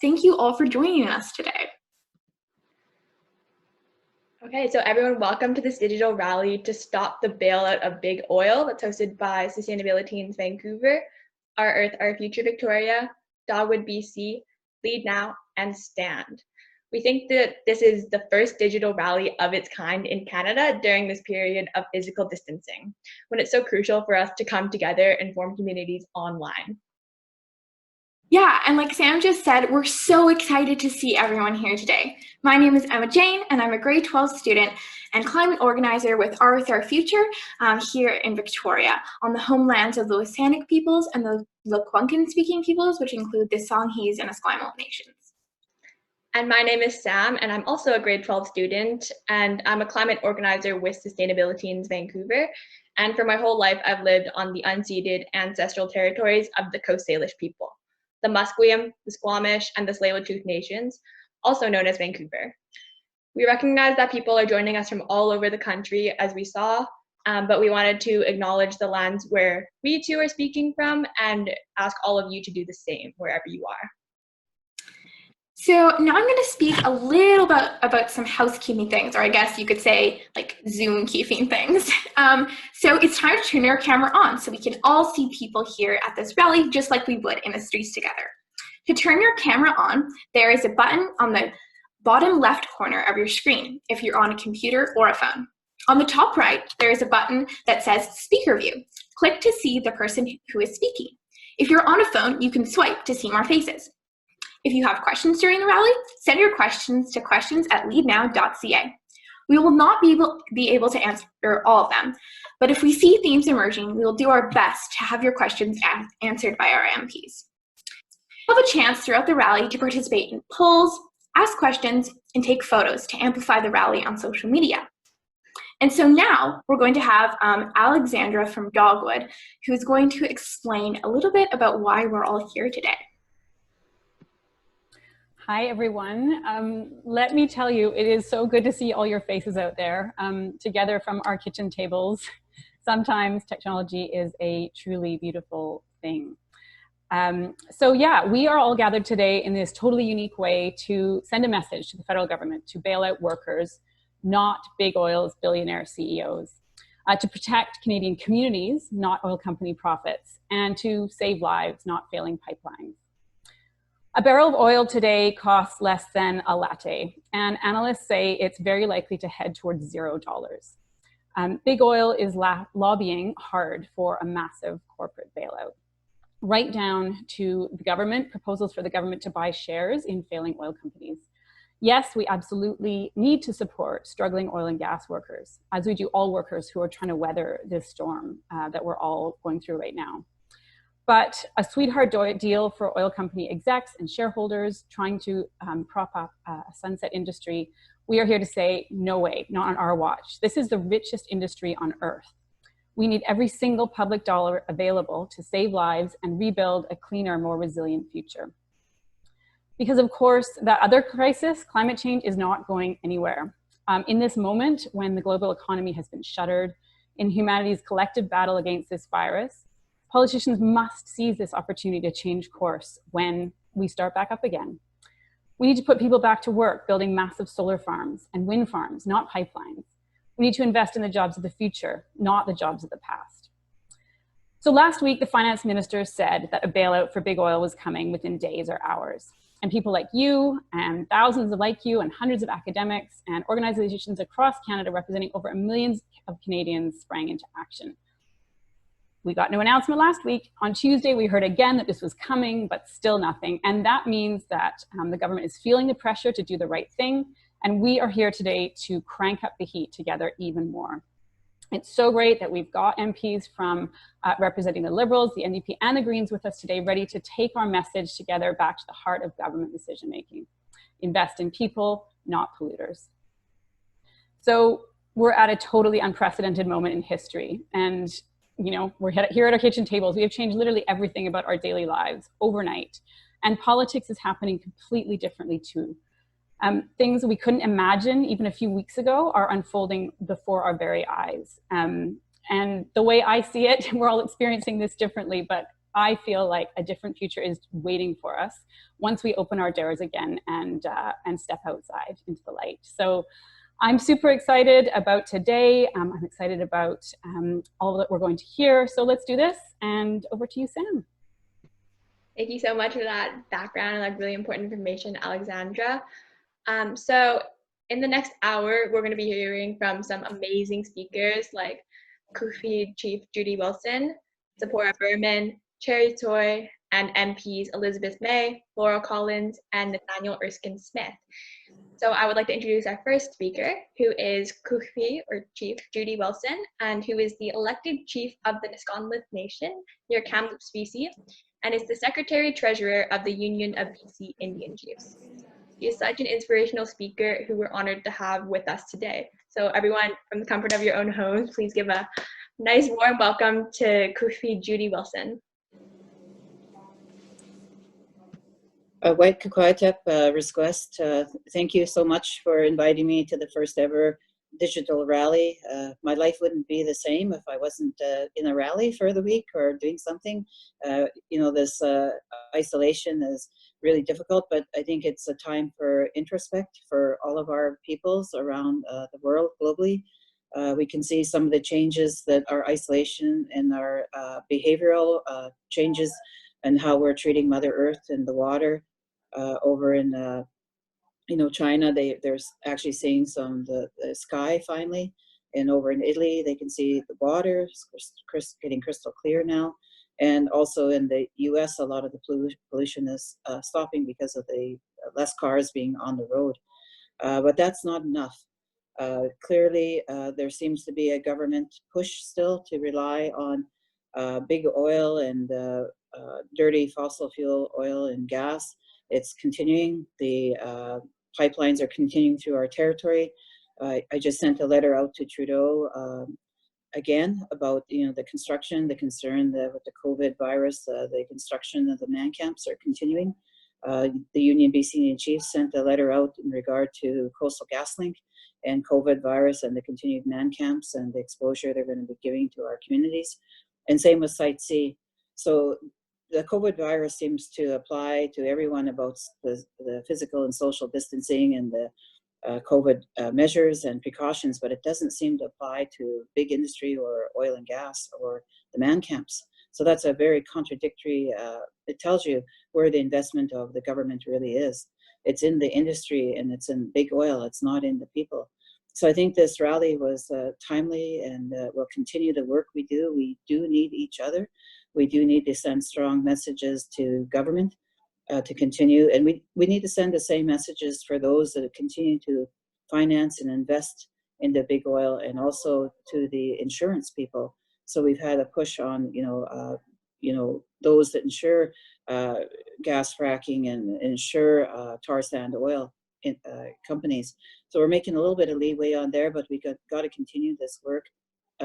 Thank you all for joining us today. Okay, so everyone, welcome to this digital rally to stop the bailout of big oil that's hosted by Sustainabiliteens Vancouver, Our Earth, Our Future Victoria, Dogwood BC, Lead Now, and Stand. We think that this is the first digital rally of its kind in Canada during this period of physical distancing, when it's so crucial for us to come together and form communities online. Yeah, and like Sam just said, we're so excited to see everyone here today. My name is Emma Jane, and I'm a grade 12 student and climate organizer with Our Earth, Our Future here in Victoria on the homelands of the Lusanic peoples and the Lekwungen-speaking peoples, which include the Songhees and Esquimalt nations. And my name is Sam, and I'm also a grade 12 student, and I'm a climate organizer with Sustainabiliteens Vancouver. And for my whole life, I've lived on the unceded ancestral territories of the Coast Salish people, the Musqueam, the Squamish, and the Tsleil-Waututh nations, also known as Vancouver. We recognize that people are joining us from all over the country, as we saw, but we wanted to acknowledge the lands where we too are speaking from and ask all of you to do the same wherever you are. So now I'm going to speak a little bit about some housekeeping things, or I guess you could say like Zoom keeping things. So it's time to turn your camera on so we can all see people here at this rally just like we would in the streets together. To turn your camera on, there is a button on the bottom left corner of your screen if you're on a computer or a phone. On the top right, there is a button that says Speaker View. Click to see the person who is speaking. If you're on a phone, you can swipe to see more faces. If you have questions during the rally, send your questions to questions@leadnow.ca. We will not be able to answer all of them, but if we see themes emerging, we will do our best to have your questions answered by our MPs. You'll have a chance throughout the rally to participate in polls, ask questions, and take photos to amplify the rally on social media. And so now we're going to have Alexandra from Dogwood, who's going to explain a little bit about why we're all here today. Hi, everyone. Let me tell you, it is so good to see all your faces out there together from our kitchen tables. Sometimes technology is a truly beautiful thing. So yeah, we are all gathered today in this totally unique way to send a message to the federal government to bail out workers, not big oil's billionaire CEOs, to protect Canadian communities, not oil company profits, and to save lives, not failing pipelines. A barrel of oil today costs less than a latte, and analysts say it's very likely to head towards $0. Big oil is lobbying hard for a massive corporate bailout, right down to the government, proposals for the government to buy shares in failing oil companies. Yes, we absolutely need to support struggling oil and gas workers, as we do all workers who are trying to weather this storm that we're all going through right now. But a sweetheart deal for oil company execs and shareholders trying to prop up a sunset industry, we are here to say, no way, not on our watch. This is the richest industry on earth. We need every single public dollar available to save lives and rebuild a cleaner, more resilient future. Because of course, that other crisis, climate change, is not going anywhere. In this moment, when the global economy has been shuttered, in humanity's collective battle against this virus, politicians must seize this opportunity to change course when we start back up again. We need to put people back to work building massive solar farms and wind farms, not pipelines. We need to invest in the jobs of the future, not the jobs of the past. So last week, the finance minister said that a bailout for big oil was coming within days or hours. And people like you and thousands like you and hundreds of academics and organizations across Canada representing over millions of Canadians sprang into action. We got no announcement last week. On Tuesday, we heard again that this was coming, but still nothing. And that means that the government is feeling the pressure to do the right thing. And we are here today to crank up the heat together even more. It's so great that we've got MPs from representing the Liberals, the NDP, and the Greens with us today, ready to take our message together back to the heart of government decision-making. Invest in people, not polluters. So we're at a totally unprecedented moment in history. And you know, we're here at our kitchen tables. We have changed literally everything about our daily lives overnight. And politics is happening completely differently too. Things we couldn't imagine even a few weeks ago are unfolding before our very eyes. And the way I see it, we're all experiencing this differently, but I feel like a different future is waiting for us once we open our doors again and step outside into the light. So I'm super excited about today. I'm excited about all that we're going to hear. So let's do this, and over to you, Sam. Thank you so much for that background and like really important information, Alexandra. So in the next hour, we're going to be hearing from some amazing speakers like CUFI Chief Judy Wilson, Zipporah Berman, Cherry Toy, and MPs Elizabeth May, Laurel Collins, and Nathaniel Erskine-Smith. So I would like to introduce our first speaker, who is CUFI, or Chief Judy Wilson, and who is the elected chief of the Nisconnet Nation near Kamloops, BC, and is the Secretary-Treasurer of the Union of BC Indian Chiefs. She is such an inspirational speaker who we're honored to have with us today. So everyone, from the comfort of your own homes, please give a nice warm welcome to CUFI Judy Wilson. White Kukwatep request. Thank you so much for inviting me to the first ever digital rally. My life wouldn't be the same if I wasn't in a rally for the week or doing something. You know, this isolation is really difficult, but I think it's a time for introspect for all of our peoples around the world globally. We can see some of the changes that our isolation and our behavioral changes and how we're treating Mother Earth and the water over in you know, China. They're actually seeing some the sky finally, and over in Italy they can see the water getting crystal clear now, and also in the U.S. a lot of the pollution is stopping because of the less cars being on the road, but that's not enough. Clearly, there seems to be a government push still to rely on big oil and dirty fossil fuel oil and gas. It's continuing. The pipelines are continuing through our territory. I just sent a letter out to Trudeau again about, you know, the construction, the concern that with the COVID virus, the construction of the man camps are continuing. The Union BC Indian Chiefs sent a letter out in regard to Coastal GasLink and COVID virus and the continued man camps and the exposure they're going to be giving to our communities. And same with Site C. So the COVID virus seems to apply to everyone about the physical and social distancing and the COVID measures and precautions, but it doesn't seem to apply to big industry or oil and gas or the man camps. So that's a very contradictory, it tells you where the investment of the government really is. It's in the industry and it's in big oil, it's not in the people. So I think this rally was timely, and we'll continue the work we do. We do need each other. We do need to send strong messages to government to continue, and we need to send the same messages for those that continue to finance and invest in the big oil, and also to the insurance people. So we've had a push on, you know, those that insure gas fracking and insure tar sand oil companies. So we're making a little bit of leeway on there, but we got to continue this work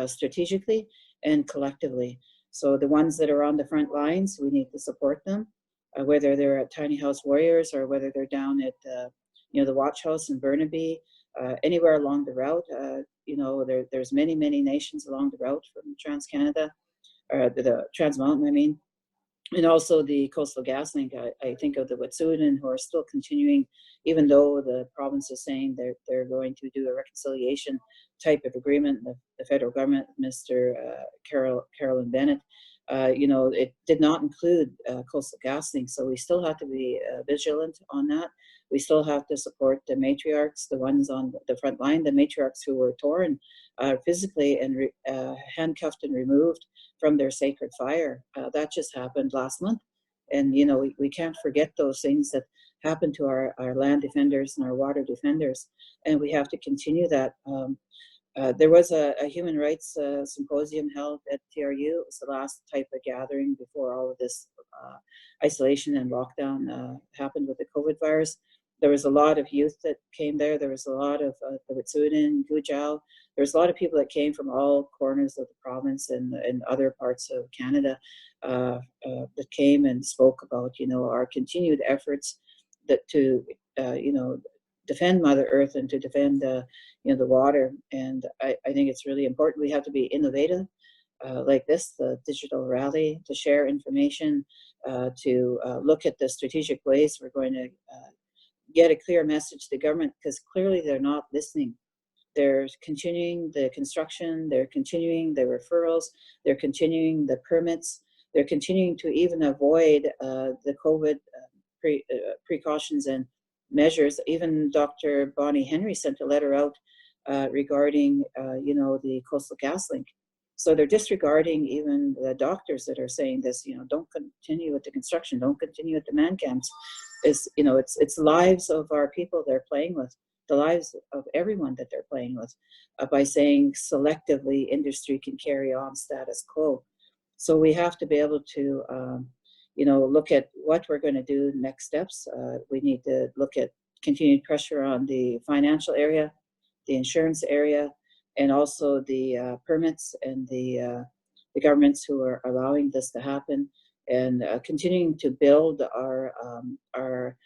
strategically and collectively. So the ones that are on the front lines, we need to support them, whether they're at Tiny House Warriors or whether they're down at you know, the Watch House in Burnaby, anywhere along the route. You know, there's many nations along the route from Trans-Canada, or the Trans Mountain, I mean. And also the Coastal GasLink. I think of the Wet'suwet'en, who are still continuing, even though the province is saying they're going to do a reconciliation type of agreement. The federal government, Mr. Carolyn Bennett, you know, it did not include Coastal GasLink, so we still have to be vigilant on that. We still have to support the matriarchs, the ones on the front line, the matriarchs who were torn physically and handcuffed and removed from their sacred fire. That just happened last month. And, you know, we can't forget those things that happened to our land defenders and our water defenders. And we have to continue that. There was a human rights symposium held at TRU. It was the last type of gathering before all of this isolation and lockdown happened with the COVID virus. There was a lot of youth that came there. There was a lot of the Wet'suwet'en, Gujau. There was a lot of people that came from all corners of the province and other parts of Canada that came and spoke about, you know, our continued efforts that to, you know, defend Mother Earth and to defend, you know, the water. And I think it's really important. We have to be innovative. like this, the digital rally, to share information, to look at the strategic ways we're going to get a clear message to the government, because clearly they're not listening. They're continuing the construction, they're continuing the referrals, they're continuing the permits, they're continuing to even avoid the COVID precautions and measures. Even Dr. Bonnie Henry sent a letter out regarding, you know, the Coastal GasLink. So they're disregarding even the doctors that are saying this, you know, don't continue with the construction, don't continue with the man camps. You know, it's lives of our people they're playing with, the lives of everyone that they're playing with, by saying selectively industry can carry on status quo. So we have to be able to, you know, look at what we're going to do next steps. We need to look at continued pressure on the financial area, the insurance area, and also the permits and the governments who are allowing this to happen, and continuing to build our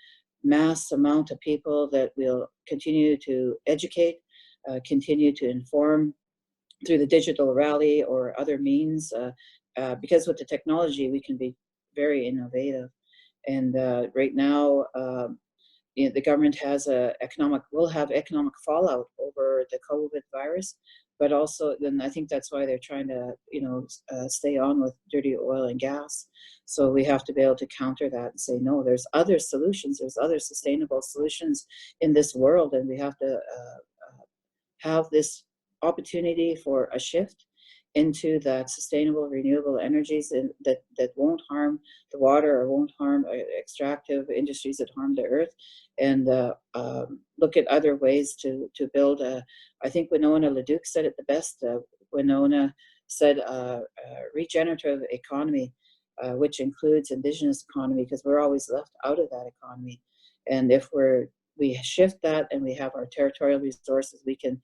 mass amount of people that will continue to educate, continue to inform through the digital rally or other means, because with the technology we can be very innovative. And right now, you know, the government has will have economic fallout over the COVID virus, but also then I think that's why they're trying to, you know, stay on with dirty oil and gas. So we have to be able to counter that and say, no, there's other solutions, there's other sustainable solutions in this world, and we have to have this opportunity for a shift into that sustainable, renewable energies that won't harm the water or won't harm extractive industries that harm the earth, and look at other ways to build I think Winona LaDuke said it the best. Winona said regenerative economy, which includes Indigenous economy, because we're always left out of that economy. And if we shift that and we have our territorial resources, we can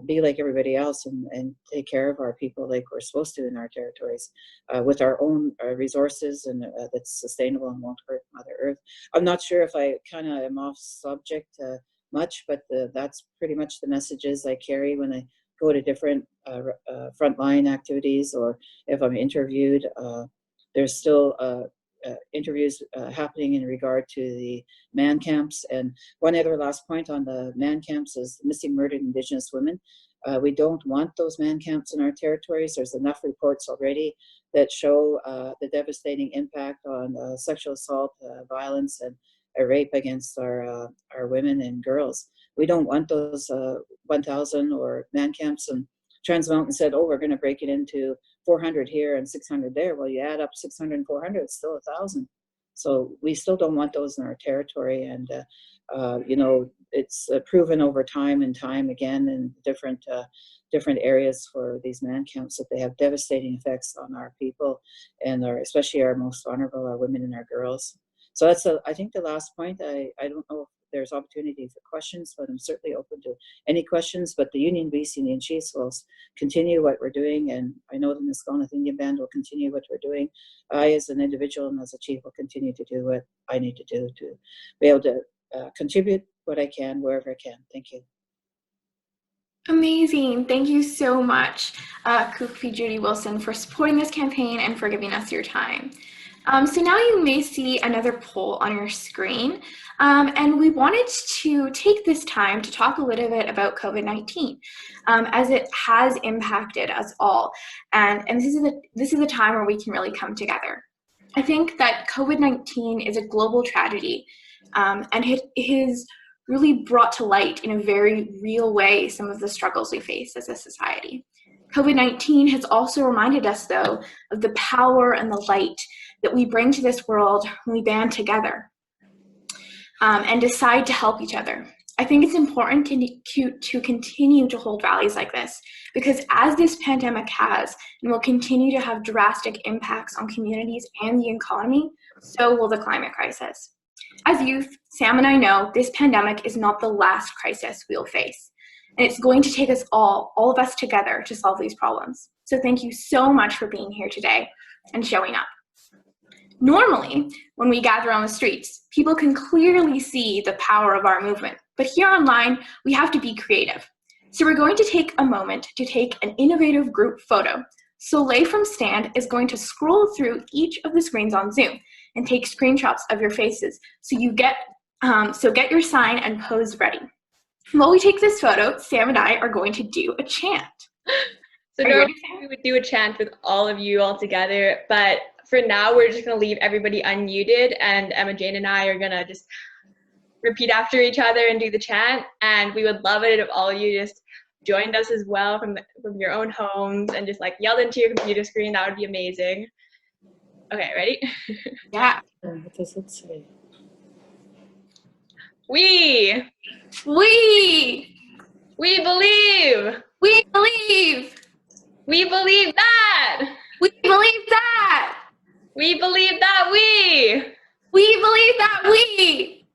be like everybody else and take care of our people like we're supposed to in our territories, with our own resources, and that's sustainable and won't hurt Mother Earth. I'm not sure if I kind of am off subject much, but that's pretty much the messages I carry when I go to different frontline activities, or if I'm interviewed. There's still interviews happening in regard to the man camps. And one other last point on the man camps is missing murdered Indigenous women. We don't want those man camps in our territories. There's enough reports already that show the devastating impact on sexual assault, violence, and rape against our women and girls. We don't want those 1,000 or man camps. And Trans Mountain said, oh, we're going to break it into 400 here and 600 there. Well, you add up 600 and 400, it's still 1,000. So we still don't want those in our territory. And, you know, it's proven over time and time again in different areas for these man camps that they have devastating effects on our people, and especially our most vulnerable, our women and our girls. So that's, I think, the last point. I don't know if there's opportunity for questions, but I'm certainly open to any questions. But the Union BC Indian Chiefs will continue what we're doing, and I know the Nisga'a Indian Band will continue what we're doing. I, as an individual and as a chief, will continue to do what I need to do to be able to contribute what I can wherever I can. Thank you. Amazing. Thank you so much, Kufi Judy Wilson, for supporting this campaign and for giving us your time. So now you may see another poll on your screen, and we wanted to take this time to talk a little bit about COVID-19, as it has impacted us all, and this is a time where we can really come together. I think that COVID-19 is a global tragedy, and it has really brought to light in a very real way some of the struggles we face as a society. COVID-19 has also reminded us, though, of the power and the light that we bring to this world when we band together and decide to help each other. I think it's important to continue to hold rallies like this, because as this pandemic has and will continue to have drastic impacts on communities and the economy, so will the climate crisis. As youth, Sam and I know this pandemic is not the last crisis we'll face, and it's going to take us all of us together to solve these problems. So thank you so much for being here today and showing up. Normally, when we gather on the streets, people can clearly see the power of our movement, but here online, we have to be creative. So we're going to take a moment to take an innovative group photo Soleil from Stand is going to scroll through each of the screens on Zoom and take screenshots of your faces. So get your sign and pose ready. While we take this photo, Sam and I are going to do a chant. So normally we would do a chant with all of you all together, but for now we're just going to leave everybody unmuted, and Emma Jane and I are going to just repeat after each other and do the chant. And we would love it if all of you just joined us as well from your own homes and just like yelled into your computer screen. That would be amazing. Okay, ready? Yeah. What does it say? We We believe. We believe. We believe that. We believe that. We believe that we. We believe that we.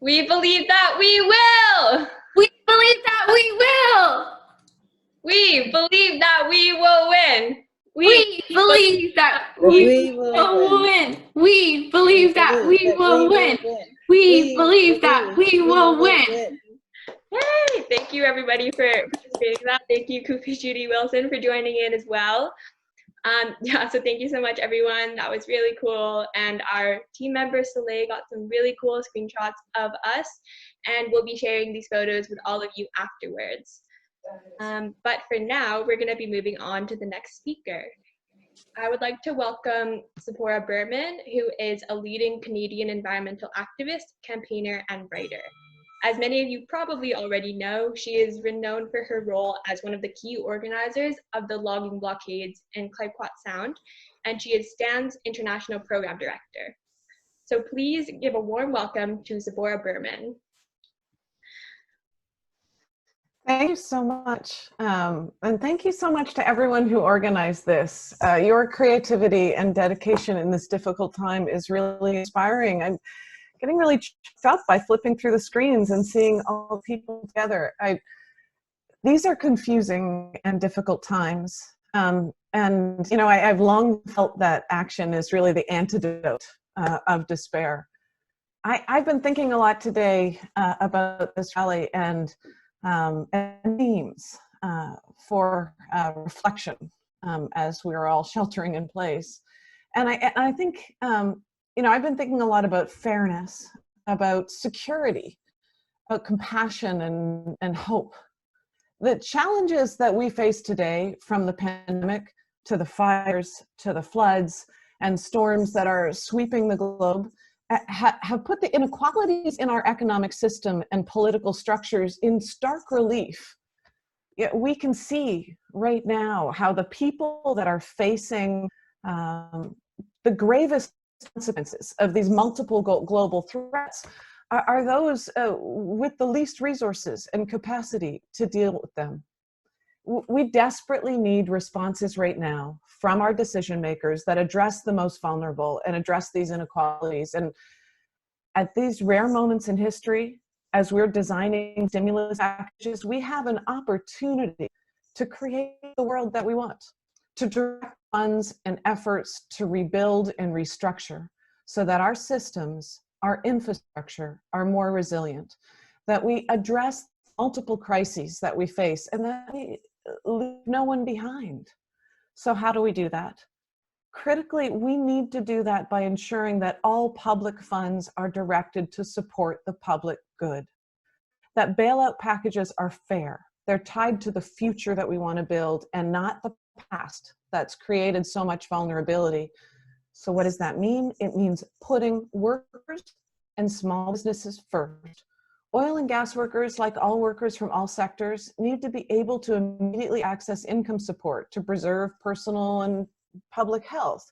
We believe that we will. We believe that we will. We believe that we will win. We believe that we will win. We believe that we will win. We believe that we will win. Yay! Thank you everybody for participating in that. Thank you, Kufi Judy Wilson, for joining in as well. Yeah, so thank you so much, everyone. That was really cool. And our team member Soleil got some really cool screenshots of us, and we'll be sharing these photos with all of you afterwards. But for now, we're going to be moving on to the next speaker. I would like to welcome Sephora Berman, who is a leading Canadian environmental activist, campaigner, and writer. As many of you probably already know, she is renowned for her role as one of the key organizers of the logging blockades in Clayoquot Sound, and she is STAND's International Program Director. So please give a warm welcome to Sephora Berman. Thank you so much. And thank you so much to everyone who organized this. Your creativity and dedication in this difficult time is really inspiring. I'm getting really choked up by flipping through the screens and seeing all the people together. These are confusing and difficult times. And, you know, I've long felt that action is really the antidote of despair. I've been thinking a lot today about this rally and themes for reflection as we're all sheltering in place. And I think, you know, I've been thinking a lot about fairness, about security, about compassion and hope. The challenges that we face today, from the pandemic to the fires, to the floods and storms that are sweeping the globe, have put the inequalities in our economic system and political structures in stark relief. Yet we can see right now how the people that are facing the gravest consequences of these multiple global threats are those with the least resources and capacity to deal with them. We desperately need responses right now from our decision makers that address the most vulnerable and address these inequalities. And at these rare moments in history, as we're designing stimulus packages, we have an opportunity to create the world that we want, to direct funds and efforts to rebuild and restructure so that our systems, our infrastructure are more resilient, that we address multiple crises that we face, and that we leave no one behind. So how do we do that? Critically, we need to do that by ensuring that all public funds are directed to support the public good, that bailout packages are fair. They're tied to the future that we want to build and not the past that's created so much vulnerability. So what does that mean? It means putting workers and small businesses first. Oil and gas workers, like all workers from all sectors, need to be able to immediately access income support to preserve personal and public health.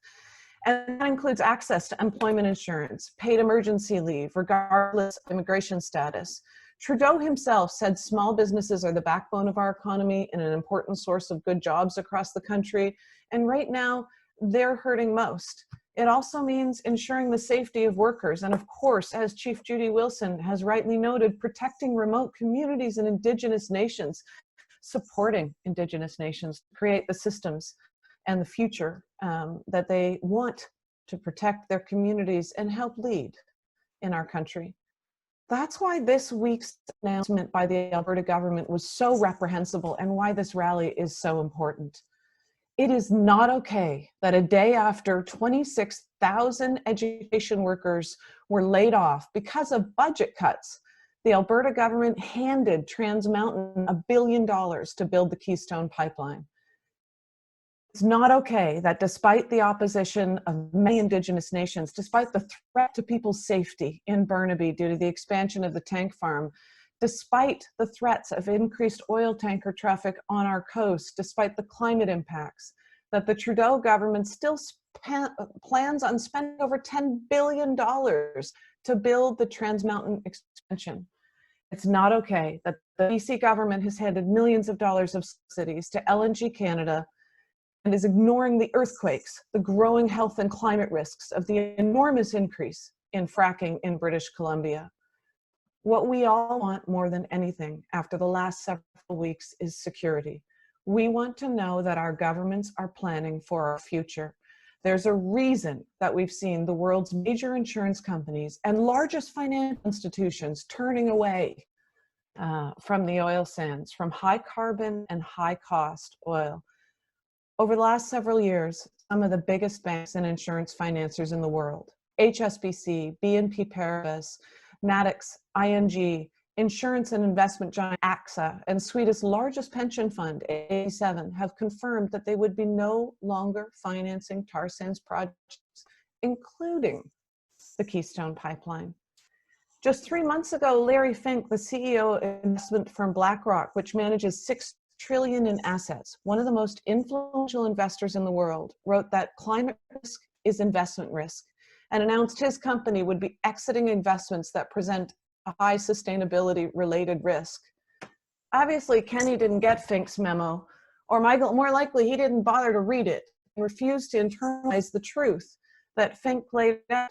And that includes access to employment insurance, paid emergency leave, regardless of immigration status. Trudeau himself said small businesses are the backbone of our economy and an important source of good jobs across the country. And right now, they're hurting most. It also means ensuring the safety of workers. And of course, as Chief Judy Wilson has rightly noted, protecting remote communities and Indigenous nations, supporting Indigenous nations to create the systems and the future that they want to protect their communities and help lead in our country. That's why this week's announcement by the Alberta government was so reprehensible and why this rally is so important. It is not okay that a day after 26,000 education workers were laid off because of budget cuts, the Alberta government handed Trans Mountain $1 billion to build the Keystone Pipeline. It's not okay that despite the opposition of many Indigenous nations, despite the threat to people's safety in Burnaby due to the expansion of the tank farm, despite the threats of increased oil tanker traffic on our coast, despite the climate impacts, that the Trudeau government still plans on spending over $10 billion to build the Trans Mountain expansion. It's not okay that the BC government has handed millions of dollars of subsidies to LNG Canada and is ignoring the earthquakes, the growing health and climate risks of the enormous increase in fracking in British Columbia. What we all want more than anything after the last several weeks is security. We want to know that our governments are planning for our future. There's a reason that we've seen the world's major insurance companies and largest financial institutions turning away from the oil sands, from high carbon and high cost oil. Over the last several years, some of the biggest banks and insurance financiers in the world, HSBC, BNP Paribas, Natix, ING, insurance and investment giant AXA, and Sweden's largest pension fund, A7, have confirmed that they would be no longer financing tar sands projects, including the Keystone Pipeline. Just 3 months ago, Larry Fink, the CEO of investment firm BlackRock, which manages $6 trillion in assets, one of the most influential investors in the world, wrote that climate risk is investment risk, and announced his company would be exiting investments that present a high sustainability related risk. Obviously, Kenny didn't get Fink's memo, or more likely he didn't bother to read it and refused to internalize the truth that Fink laid out.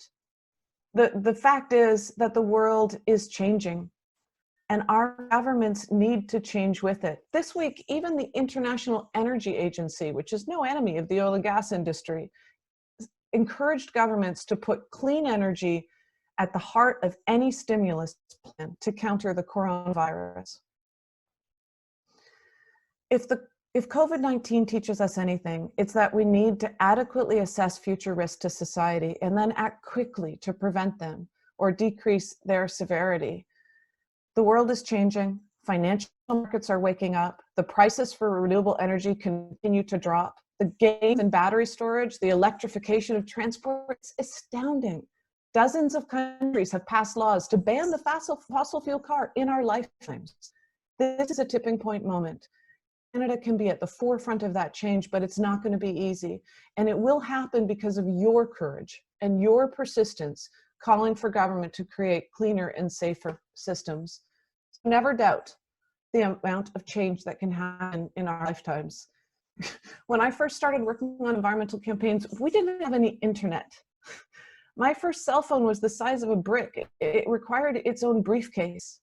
The fact is that the world is changing and our governments need to change with it. This week, even the International Energy Agency, which is no enemy of the oil and gas industry, encouraged governments to put clean energy at the heart of any stimulus plan to counter the coronavirus. If COVID-19 teaches us anything, it's that we need to adequately assess future risks to society and then act quickly to prevent them or decrease their severity. The world is changing, financial markets are waking up, the prices for renewable energy continue to drop, the gains in battery storage, the electrification of transport, it's astounding. Dozens of countries have passed laws to ban the fossil fuel car in our lifetimes. This is a tipping point moment. Canada can be at the forefront of that change, but it's not going to be easy. And it will happen because of your courage and your persistence calling for government to create cleaner and safer systems. So never doubt the amount of change that can happen in our lifetimes. When I first started working on environmental campaigns, we didn't have any internet. My first cell phone was the size of a brick. It required its own briefcase.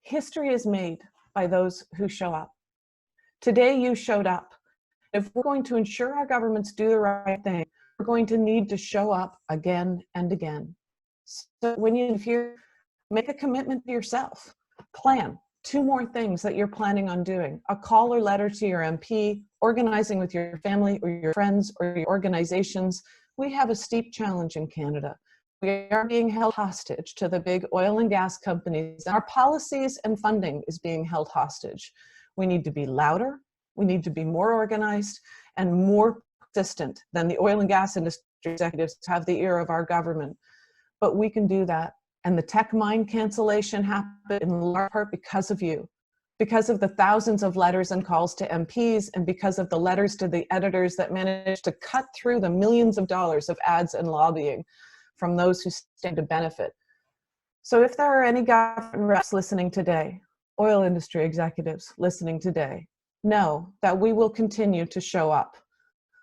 History is made by those who show up. Today you showed up. If we're going to ensure our governments do the right thing, we're going to need to show up again and again. So when you hear, make a commitment to yourself. Plan 2 more things that you're planning on doing. A call or letter to your MP, organizing with your family or your friends or your organizations. We have a steep challenge in Canada. We are being held hostage to the big oil and gas companies. Our policies and funding is being held hostage. We need to be louder, we need to be more organized and more persistent than the oil and gas industry executives have the ear of our government. But we can do that. And the tech mine cancellation happened in large part because of you, because of the thousands of letters and calls to MPs, and because of the letters to the editors that managed to cut through the millions of dollars of ads and lobbying from those who stand to benefit. So if there are any government reps listening today, oil industry executives listening today, know that we will continue to show up.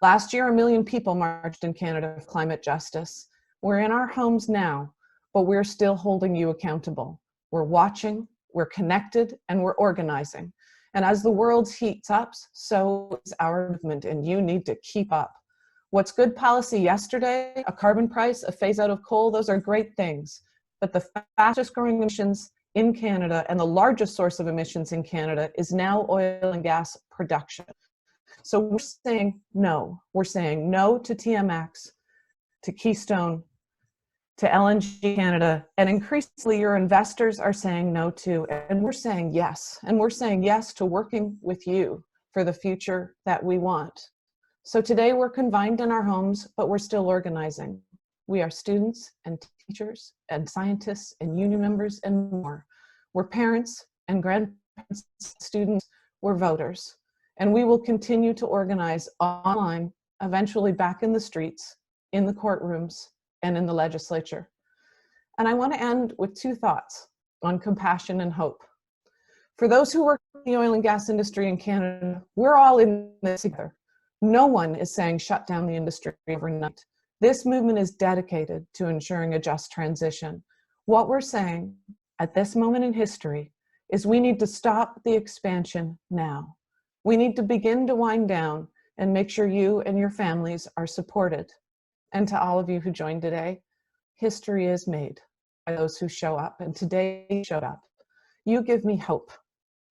Last year, 1 million people marched in Canada for climate justice. We're in our homes now, but we're still holding you accountable. We're watching, we're connected, and we're organizing. And as the world heats up, so is our movement, and you need to keep up. What's good policy yesterday, a carbon price, a phase out of coal, those are great things. But the fastest growing emissions in Canada and the largest source of emissions in Canada is now oil and gas production. So we're saying no. We're saying no to TMX, to Keystone, to LNG Canada, and increasingly your investors are saying no to, and we're saying yes. And we're saying yes to working with you for the future that we want. So today we're confined in our homes, but we're still organizing. We are students and teachers and scientists and union members and more. We're parents and grandparents, students, we're voters. And we will continue to organize online, eventually back in the streets, in the courtrooms, and in the legislature. And I want to end with two thoughts on compassion and hope. For those who work in the oil and gas industry in Canada, we're all in this together. No one is saying shut down the industry overnight. This movement is dedicated to ensuring a just transition. What we're saying at this moment in history is we need to stop the expansion now. We need to begin to wind down and make sure you and your families are supported. And to all of you who joined today, history is made by those who show up, and today you showed up. You give me hope.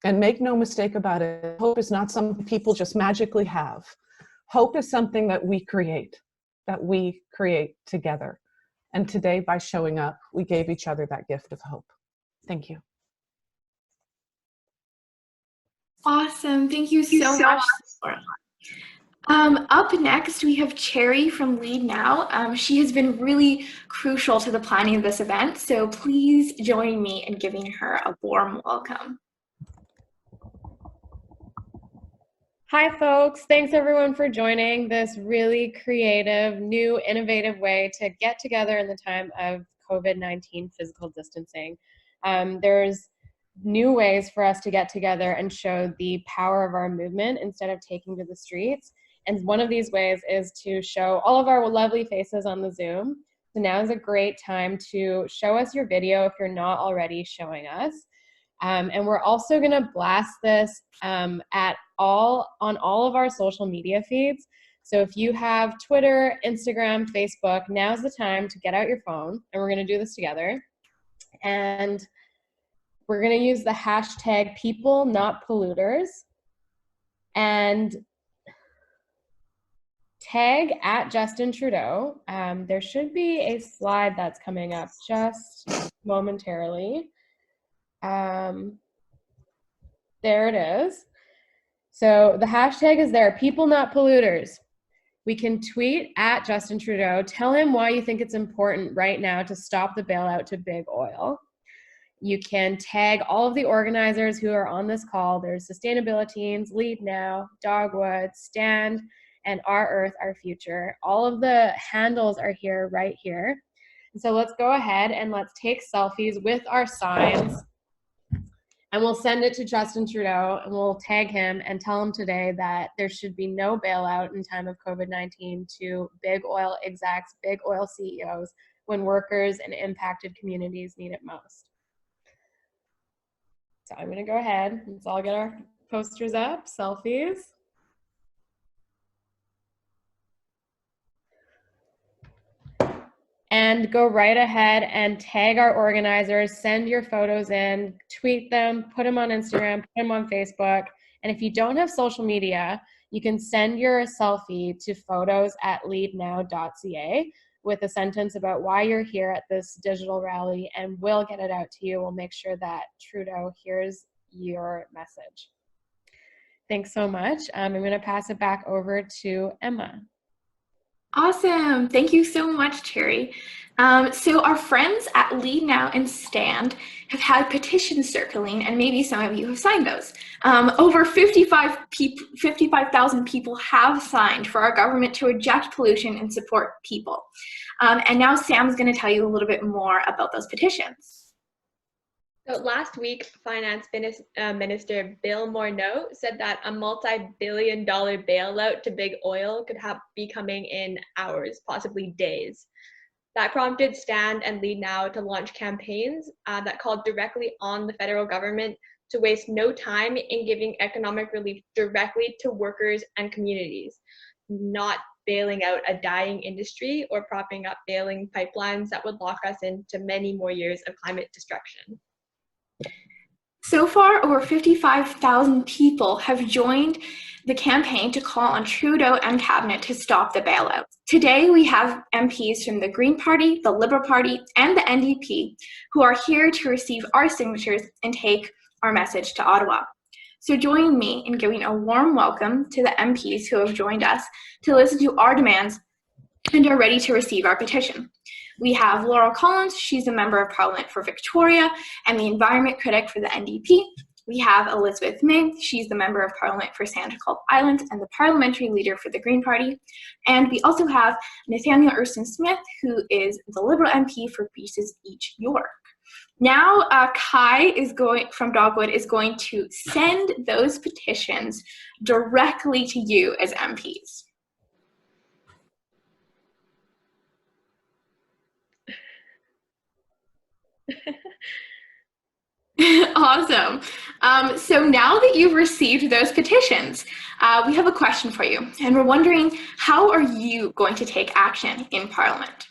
And make no mistake about it, hope is not something people just magically have. Hope is something that we create together. And today, by showing up, we gave each other that gift of hope. Thank you. Awesome. Thank you so much, Laura. Up next, we have Cherry from Lead Now. She has been really crucial to the planning of this event, so please join me in giving her a warm welcome. Hi folks, thanks everyone for joining this really creative, new, innovative way to get together in the time of COVID-19 physical distancing. There's new ways for us to get together and show the power of our movement instead of taking to the streets. And one of these ways is to show all of our lovely faces on the Zoom. So now is a great time to show us your video if you're not already showing us. And we're also going to blast this on all of our social media feeds. So if you have Twitter, Instagram, Facebook, now's the time to get out your phone, and we're going to do this together. And we're going to use the hashtag people not polluters and tag at Justin Trudeau. There should be a slide that's coming up just momentarily. There it is. So the hashtag is there, people not polluters. We can tweet at Justin Trudeau, tell him why you think it's important right now to stop the bailout to big oil. You can tag all of the organizers who are on this call. There's Sustainabiliteens, Lead Now, Dogwood, Stand, and Our Earth, Our Future. All of the handles are here, right here. And so let's go ahead and let's take selfies with our signs. And we'll send it to Justin Trudeau, and we'll tag him and tell him today that there should be no bailout in time of COVID-19 to big oil execs, big oil CEOs, when workers and impacted communities need it most. So I'm going to go ahead. Let's all get our posters up, selfies. And go right ahead and tag our organizers, send your photos in, tweet them, put them on Instagram, put them on Facebook. And if you don't have social media, you can send your selfie to photos@leadnow.ca with a sentence about why you're here at this digital rally, and we'll get it out to you. We'll make sure that Trudeau hears your message. Thanks so much. I'm going to pass it back over to Emma. Awesome. Thank you so much, Cherry. So our friends at Lead Now and Stand have had petitions circling, and maybe some of you have signed those. Over 55,000 people have signed for our government to reject pollution and support people. And now Sam's going to tell you a little bit more about those petitions. So last week, Finance Minister Bill Morneau said that a multi-billion-dollar bailout to big oil could be coming in hours, possibly days. That prompted Stand and Lead Now to launch campaigns that called directly on the federal government to waste no time in giving economic relief directly to workers and communities, not bailing out a dying industry or propping up failing pipelines that would lock us into many more years of climate destruction. So far, over 55,000 people have joined the campaign to call on Trudeau and Cabinet to stop the bailout. Today, we have MPs from the Green Party, the Liberal Party, and the NDP who are here to receive our signatures and take our message to Ottawa. So join me in giving a warm welcome to the MPs who have joined us to listen to our demands and are ready to receive our petition. We have Laurel Collins, she's a member of Parliament for Victoria and the environment critic for the NDP. We have Elizabeth May, she's the member of Parliament for Santa Claus Island and the parliamentary leader for the Green Party. And we also have Nathaniel Erskine-Smith, who is the Liberal MP for Beaches East York. Now, Kai from Dogwood is going to send those petitions directly to you as MPs. Awesome. So now that you've received those petitions, we have a question for you, and we're wondering, how are you going to take action in Parliament?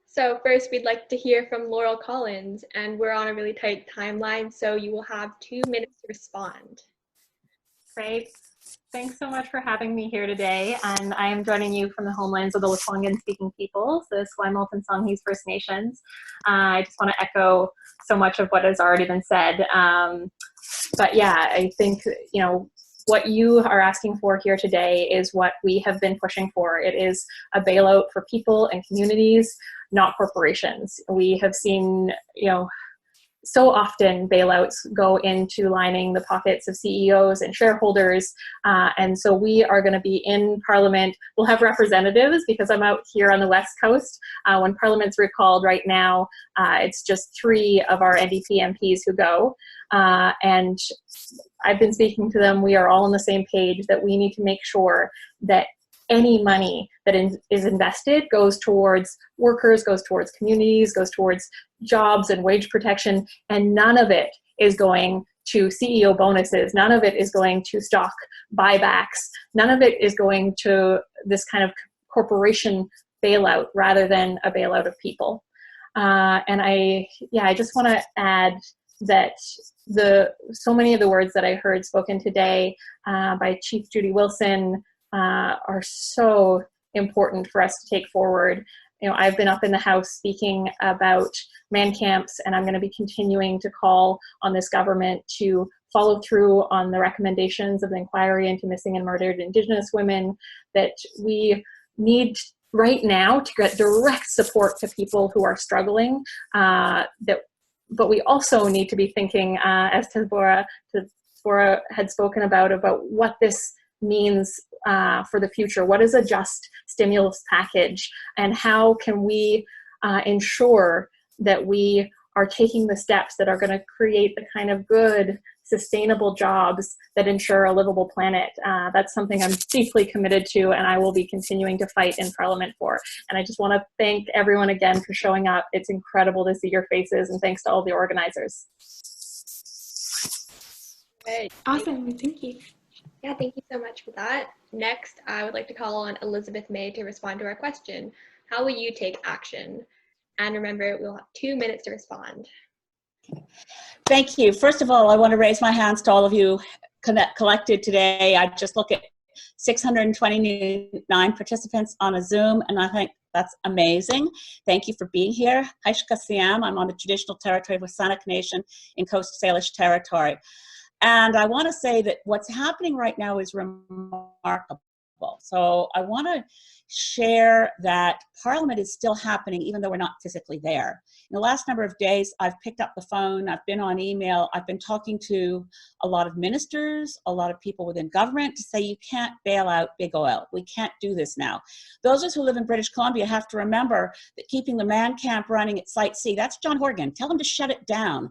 So first, we'd like to hear from Laurel Collins, and we're on a really tight timeline, so you will have 2 minutes to respond. Great. Thanks so much for having me here today. And I am joining you from the homelands of the Lekwungen-speaking peoples, the Esquimalt and Songhees First Nations. I just want to echo so much of what has already been said. But yeah, I think, you know, what you are asking for here today is what we have been pushing for. It is a bailout for people and communities, not corporations. We have seen, you know, so often bailouts go into lining the pockets of CEOs and shareholders. And so we are going to be in Parliament. We'll have representatives because I'm out here on the West Coast. When Parliament's recalled right now, it's just 3 of our NDP MPs who go. And I've been speaking to them. We are all on the same page that we need to make sure that any money that is invested goes towards workers, goes towards communities, goes towards jobs and wage protection, and none of it is going to CEO bonuses. None of it is going to stock buybacks. None of it is going to this kind of corporation bailout rather than a bailout of people. And I just want to add that so many of the words that I heard spoken today by Chief Judy Wilson are so important for us to take forward. You know, I've been up in the House speaking about man camps, and I'm going to be continuing to call on this government to follow through on the recommendations of the inquiry into missing and murdered Indigenous women, that we need right now to get direct support to people who are struggling, but we also need to be thinking, as Tabora had spoken about what this means for the future. What is a just stimulus package, and how can we ensure that we are taking the steps that are going to create the kind of good, sustainable jobs that ensure a livable planet? That's something I'm deeply committed to, and I will be continuing to fight in Parliament for. And I just want to thank everyone again for showing up. It's incredible to see your faces, and thanks to all the organizers. Great. Awesome, thank you. Yeah, thank you so much for that. Next, I would like to call on Elizabeth May to respond to our question. How will you take action? And remember, we'll have 2 minutes to respond. Thank you. First of all, I want to raise my hands to all of you collected today. I just look at 629 participants on a Zoom, and I think that's amazing. Thank you for being here. Haishka Siam, I'm on the traditional territory of Wasanak Nation in Coast Salish territory. And I want to say that what's happening right now is remarkable. So I want to share that Parliament is still happening even though we're not physically there. In the last number of days, I've picked up the phone, I've been on email, I've been talking to a lot of ministers, a lot of people within government to say you can't bail out big oil. We can't do this now. Those of us who live in British Columbia have to remember that keeping the man camp running at Site C, that's John Horgan, tell him to shut it down.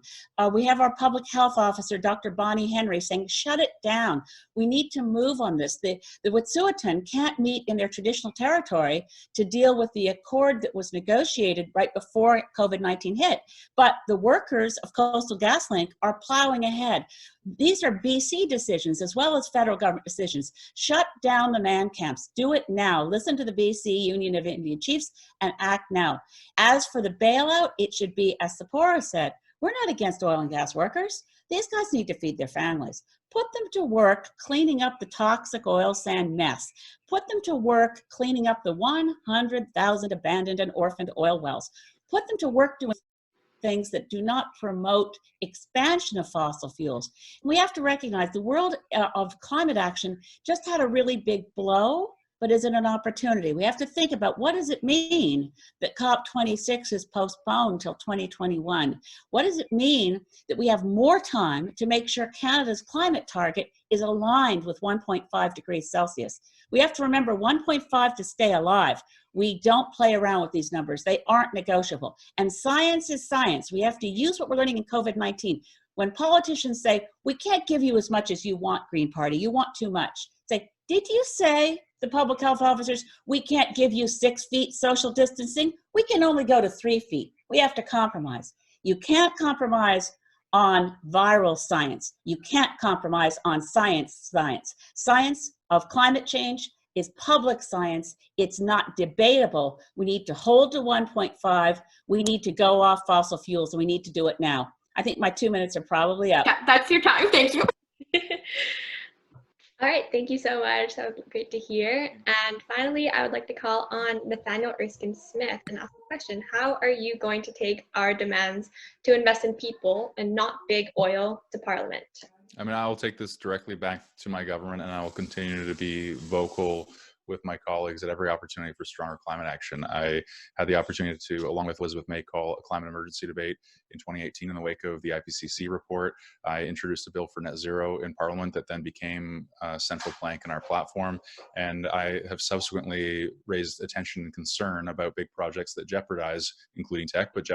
We have our public health officer, Dr. Bonnie Henry, saying shut it down. We need to move on this. The Wet'suwet'en can't meet in their traditional territory to deal with the accord that was negotiated right before COVID-19 hit. But the workers of Coastal GasLink are plowing ahead. These are BC decisions as well as federal government decisions. Shut down the man camps. Do it now. Listen to the BC Union of Indian Chiefs and act now. As for the bailout, it should be, as Sephora said, We're not against oil and gas workers. These guys need to feed their families. Put them to work cleaning up the toxic oil sand mess. Put them to work cleaning up the 100,000 abandoned and orphaned oil wells. Put them to work doing things that do not promote expansion of fossil fuels. We have to recognize the world of climate action just had a really big blow, but is it an opportunity? We have to think about, what does it mean that COP26 is postponed till 2021? What does it mean that we have more time to make sure Canada's climate target is aligned with 1.5 degrees Celsius? We have to remember 1.5 to stay alive. We don't play around with these numbers. They aren't negotiable. And science is science. We have to use what we're learning in COVID-19. When politicians say, we can't give you as much as you want, Green Party, you want too much. Say, did you say, the public health officers, we can't give you 6 feet social distancing? We can only go to 3 feet. We have to compromise. You can't compromise on viral science. You can't compromise on science. Science of climate change is public science. It's not debatable. We need to hold to 1.5. We need to go off fossil fuels, and we need to do it now. I think my 2 minutes are probably up. Yeah, that's your time. Thank you. All right, thank you so much. That was great to hear. And finally, I would like to call on Nathaniel Erskine-Smith and ask a question. How are you going to take our demands to invest in people and not big oil to Parliament? I mean, I will take this directly back to my government, and I will continue to be vocal with my colleagues at every opportunity for stronger climate action. I had the opportunity to, along with Elizabeth May, call a climate emergency debate in 2018 in the wake of the IPCC report. I introduced a bill for net zero in Parliament that then became a central plank in our platform. And I have subsequently raised attention and concern about big projects that jeopardize, including tech, but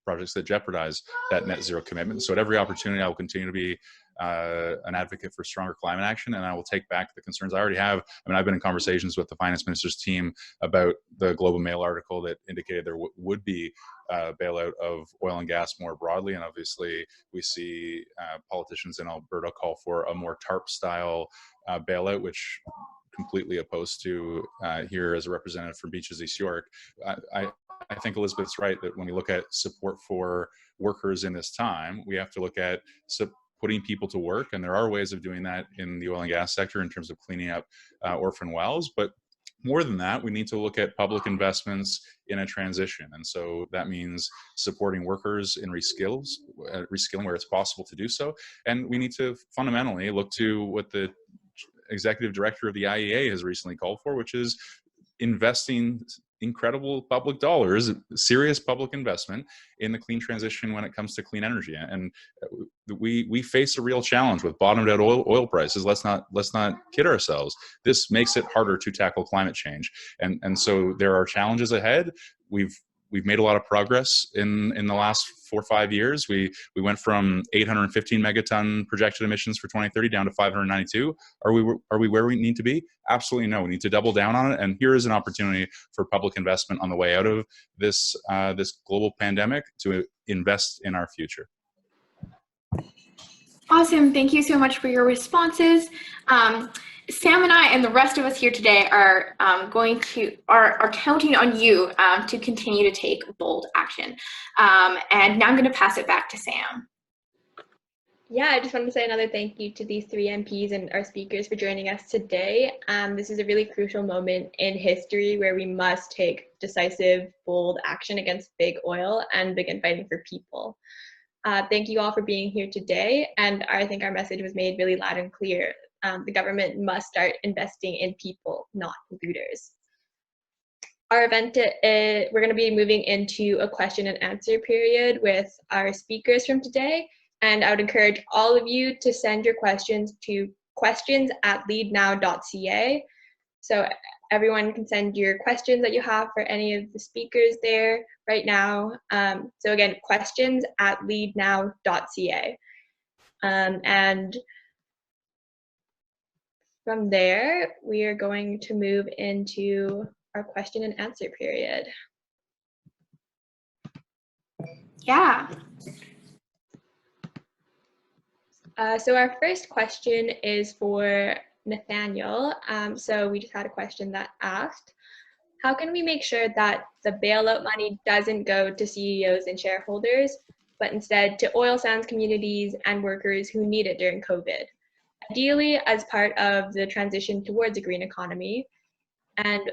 projects that jeopardize that net zero commitment. So at every opportunity, I will continue to be an advocate for stronger climate action, and I will take back the concerns I already have. I mean, I've been in conversations with the finance minister's team about the Globe and Mail article that indicated there would be bailout of oil and gas more broadly, and obviously we see politicians in Alberta call for a more TARP-style bailout, which completely opposed to here as a representative from Beaches East York. I think Elizabeth's right that when we look at support for workers in this time, we have to look at putting people to work, and there are ways of doing that in the oil and gas sector in terms of cleaning up orphan wells. But more than that, we need to look at public investments in a transition. And so that means supporting workers in reskilling where it's possible to do so. And we need to fundamentally look to what the executive director of the IEA has recently called for, which is investing incredible public dollars, serious public investment in the clean transition when it comes to clean energy. And we face a real challenge with bottomed out oil prices. Let's not kid ourselves. This makes it harder to tackle climate change. And so there are challenges ahead. We've made a lot of progress in the last 4 or 5 years. We went from 815 megaton projected emissions for 2030 down to 592. Are we where we need to be? Absolutely no. We need to double down on it. And here is an opportunity for public investment on the way out of this global pandemic to invest in our future. Awesome. Thank you so much for your responses. Sam and I and the rest of us here today are counting on you to continue to take bold action. And now I'm going to pass it back to Sam. Yeah, I just wanted to say another thank you to these 3 MPs and our speakers for joining us today. This is a really crucial moment in history where we must take decisive, bold action against big oil and begin fighting for people. Thank you all for being here today, and I think our message was made really loud and clear. The government must start investing in people, not polluters. Our event, we're going to be moving into a question and answer period with our speakers from today, and I would encourage all of you to send your questions to questions@leadnow.ca. So everyone can send your questions that you have for any of the speakers there right now. So again, questions@leadnow.ca. And from there, we are going to move into our question and answer period. Yeah. So our first question is for Nathaniel. So we just had a question that asked, how can we make sure that the bailout money doesn't go to CEOs and shareholders, but instead to oil sands communities and workers who need it during COVID, ideally as part of the transition towards a green economy. And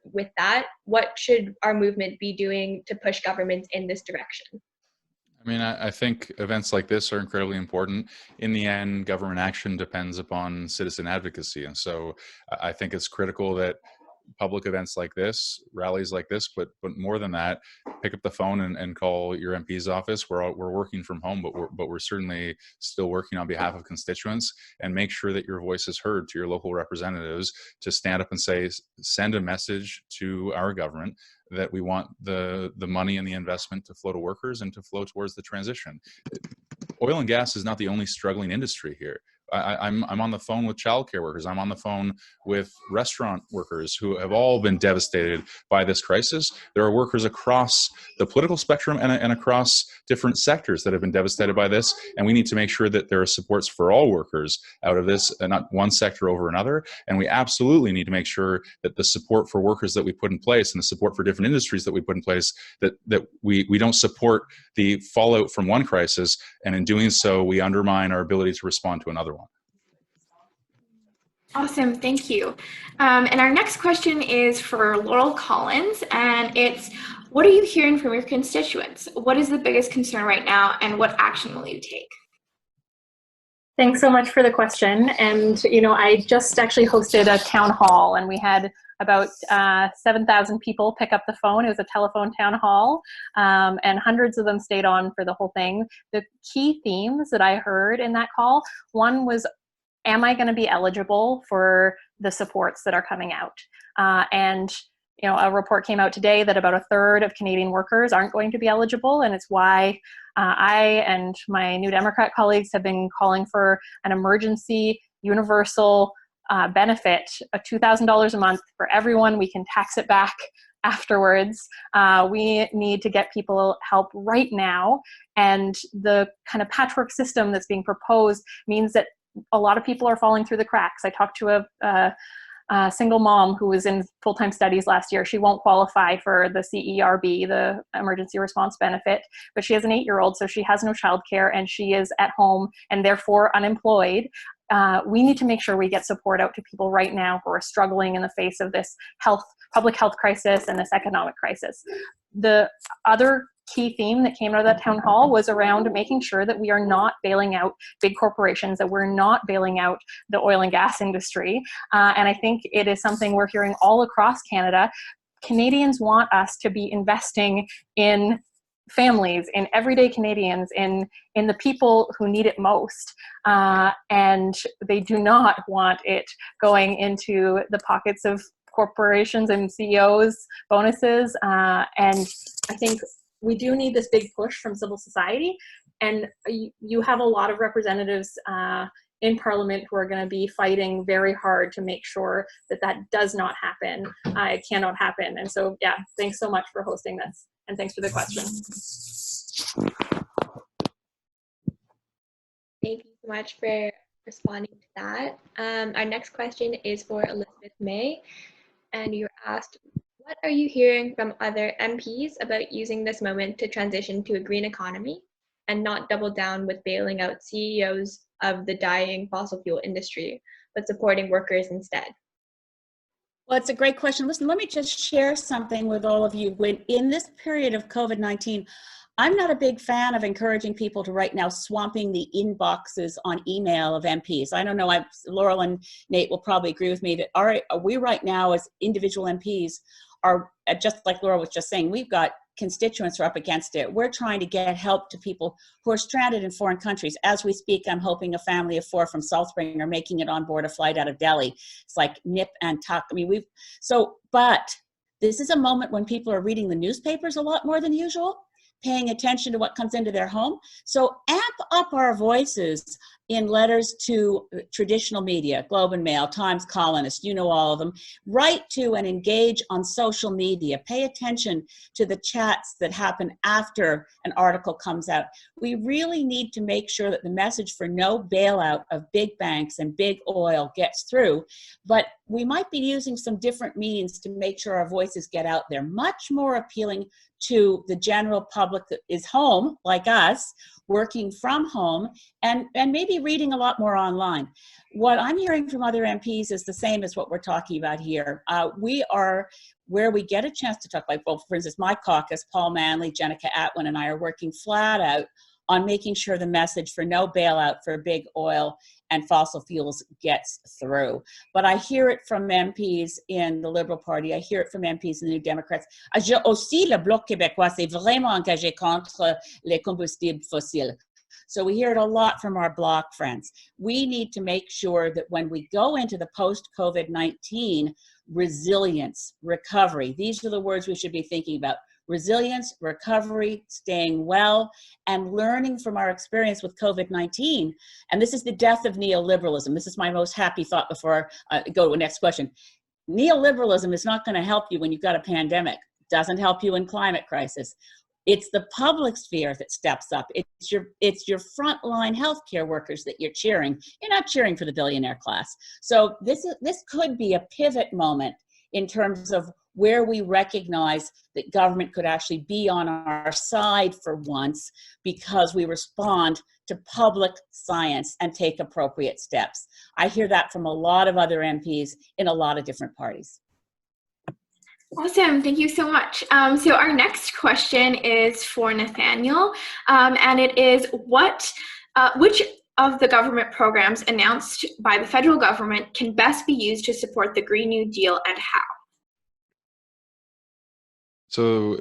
with that, what should our movement be doing to push governments in this direction? I mean, I think events like this are incredibly important. In the end, government action depends upon citizen advocacy. And so I think it's critical that public events like this, rallies like this, but more than that, pick up the phone and call your MP's office. We're working from home, but we're certainly still working on behalf of constituents, and make sure that your voice is heard to your local representatives to stand up and say, send a message to our government that we want the money and the investment to flow to workers and to flow towards the transition. Oil and gas is not the only struggling industry here. I'm on the phone with childcare workers. I'm on the phone with restaurant workers who have all been devastated by this crisis. There are workers across the political spectrum and across different sectors that have been devastated by this. And we need to make sure that there are supports for all workers out of this, and not one sector over another. And we absolutely need to make sure that the support for workers that we put in place and the support for different industries that we put in place, that we don't support the fallout from one crisis, and in doing so, we undermine our ability to respond to another one. Awesome, thank you. And our next question is for Laurel Collins, and it's, what are you hearing from your constituents? What is the biggest concern right now, and what action will you take? Thanks so much for the question. And, you know, I just actually hosted a town hall, and we had about 7,000 people pick up the phone. It was a telephone town hall, and hundreds of them stayed on for the whole thing. The key themes that I heard in that call, one was, am I going to be eligible for the supports that are coming out? And you know, a report came out today that about 1/3 of Canadian workers aren't going to be eligible, and it's why I and my New Democrat colleagues have been calling for an emergency universal benefit of $2,000 a month for everyone. We can tax it back afterwards. We need to get people help right now, and the kind of patchwork system that's being proposed means that a lot of people are falling through the cracks. I talked to a single mom who was in full-time studies last year. She won't qualify for the CERB, the Emergency Response Benefit, but she has an 8-year-old, so she has no childcare, and she is at home and therefore unemployed. We need to make sure we get support out to people right now who are struggling in the face of this public health crisis and this economic crisis. The other key theme that came out of that town hall was around making sure that we are not bailing out big corporations, that we're not bailing out the oil and gas industry. And I think it is something we're hearing all across Canada. Canadians want us to be investing in families, in everyday Canadians, in the people who need it most. And they do not want it going into the pockets of corporations and CEOs' bonuses. And I think we do need this big push from civil society, and you have a lot of representatives in Parliament who are going to be fighting very hard to make sure that that does not happen. It cannot happen. And so, yeah, thanks so much for hosting this, and thanks for the question. Thank you so much for responding to that. Our next question is for Elizabeth May, and you're asked, what are you hearing from other MPs about using this moment to transition to a green economy and not double down with bailing out CEOs of the dying fossil fuel industry, but supporting workers instead? Well, it's a great question. Listen, let me just share something with all of you. When in this period of COVID-19, I'm not a big fan of encouraging people to right now swamping the inboxes on email of MPs. I don't know, Laurel and Nate will probably agree with me that we right now as individual MPs are, just like Laura was just saying, we've got constituents who are up against it. We're trying to get help to people who are stranded in foreign countries. As we speak, I'm hoping a family of 4 from Southspring are making it on board a flight out of Delhi. It's like nip and tuck. I mean, but this is a moment when people are reading the newspapers a lot more than usual, paying attention to what comes into their home. So am up our voices in letters to traditional media, Globe and Mail, Times Colonist, you know all of them. Write to and engage on social media. Pay attention to the chats that happen after an article comes out. We really need to make sure that the message for no bailout of big banks and big oil gets through, but we might be using some different means to make sure our voices get out there, much more appealing to the general public that is home, like us, working from home, and maybe reading a lot more online. What I'm hearing from other MPs is the same as what we're talking about here. We are, where we get a chance to talk, like, well, for instance, my caucus, Paul Manley, Jenica Atwin, and I are working flat out on making sure the message for no bailout for big oil and fossil fuels gets through. But I hear it from MPs in the Liberal Party, I hear it from MPs in the New Democrats. Aussi, le Bloc québécois s'est vraiment engagé contre les combustibles fossiles. So we hear it a lot from our Bloc friends. We need to make sure that when we go into the post-COVID-19, resilience, recovery, these are the words we should be thinking about. Resilience, recovery, staying well, and learning from our experience with COVID-19. And this is the death of neoliberalism. This is my most happy thought before I go to the next question. Neoliberalism is not going to help you when you've got a pandemic. It doesn't help you in climate crisis. It's the public sphere that steps up. It's your frontline healthcare workers that you're cheering. You're not cheering for the billionaire class. So this could be a pivot moment in terms of where we recognize that government could actually be on our side for once because we respond to public science and take appropriate steps. I hear that from a lot of other MPs in a lot of different parties. Awesome, thank you so much. So our next question is for Nathaniel, and it is which of the government programs announced by the federal government can best be used to support the Green New Deal, and how? So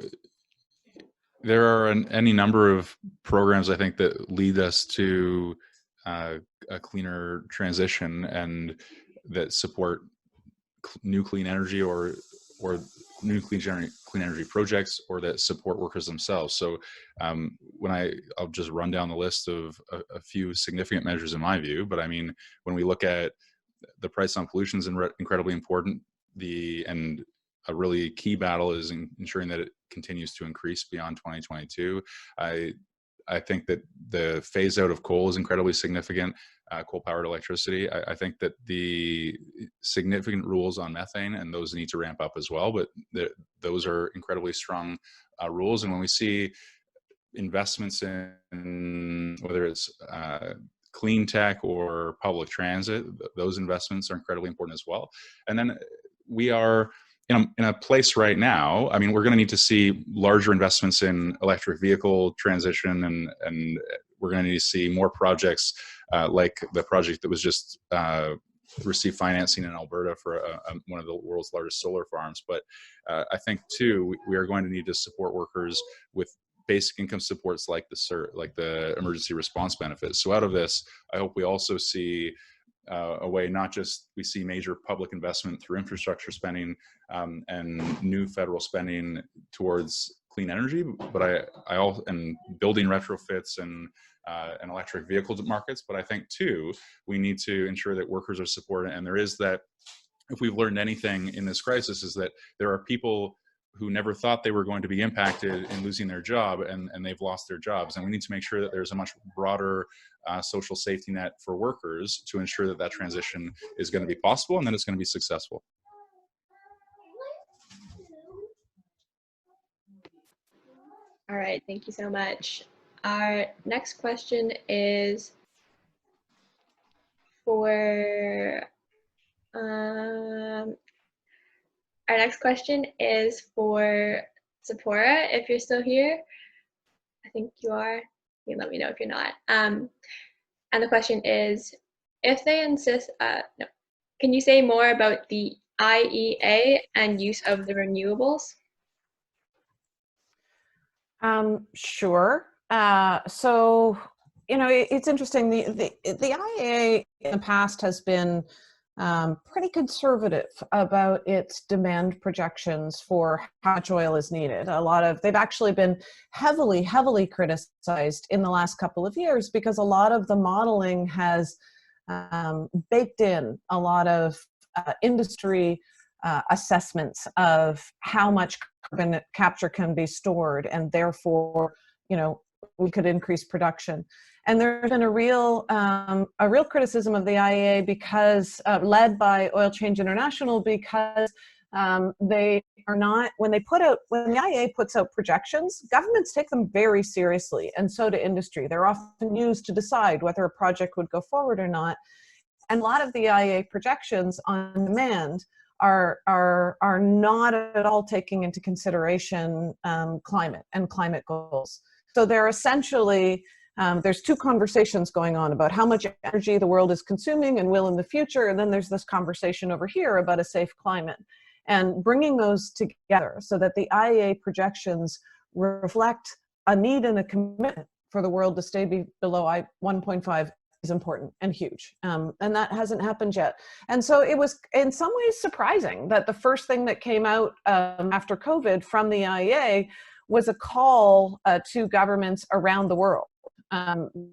there are any number of programs, I think, that lead us to a cleaner transition and that support new clean energy or new clean energy projects, or that support workers themselves. So I'll just run down the list of a few significant measures in my view, but I mean, when we look at the price on pollution is incredibly important, and a really key battle is ensuring that it continues to increase beyond 2022. I think that the phase out of coal is incredibly significant, coal-powered electricity. I think that the significant rules on methane, and those need to ramp up as well, but those are incredibly strong rules. And when we see investments in whether it's clean tech or public transit, those investments are incredibly important as well. And then we are in a place right now, I mean, we're going to need to see larger investments in electric vehicle transition, and we're going to need to see more projects like the project that was just received financing in Alberta for one of the world's largest solar farms. But I think too, we are going to need to support workers with basic income supports like the emergency response benefits. So out of this, I hope we also see a way, not just we see major public investment through infrastructure spending and new federal spending towards clean energy, but I also, and building retrofits and electric vehicle markets. But I think too, we need to ensure that workers are supported. And there is that, if we've learned anything in this crisis, is that there are people who never thought they were going to be impacted in losing their job, and they've lost their jobs. And we need to make sure that there's a much broader social safety net for workers to ensure that that transition is going to be possible and that it's going to be successful. All right, thank you so much. Our next question is for Sephora, if you're still here. I think you are. You can let me know if you're not. And the question is, if they insist, can you say more about the IEA and use of the renewables? Sure. So, you know, it's interesting. The IEA in the past has been pretty conservative about its demand projections for how much oil is needed. They've actually been heavily criticized in the last couple of years because a lot of the modeling has baked in a lot of industry assessments of how much carbon capture can be stored, and therefore, we could increase production. And there's been a real criticism of the IEA because, led by Oil Change International, because they are not, when the IEA puts out projections, governments take them very seriously, and so do industry. They're often used to decide whether a project would go forward or not. And a lot of the IEA projections on demand are not at all taking into consideration climate and climate goals. So they're essentially, there's two conversations going on about how much energy the world is consuming and will in the future, and then there's this conversation over here about a safe climate. And bringing those together so that the IEA projections reflect a need and a commitment for the world to stay below 1.5 is important and huge. And that hasn't happened yet. And so it was in some ways surprising that the first thing that came out after COVID from the IEA was a call to governments around the world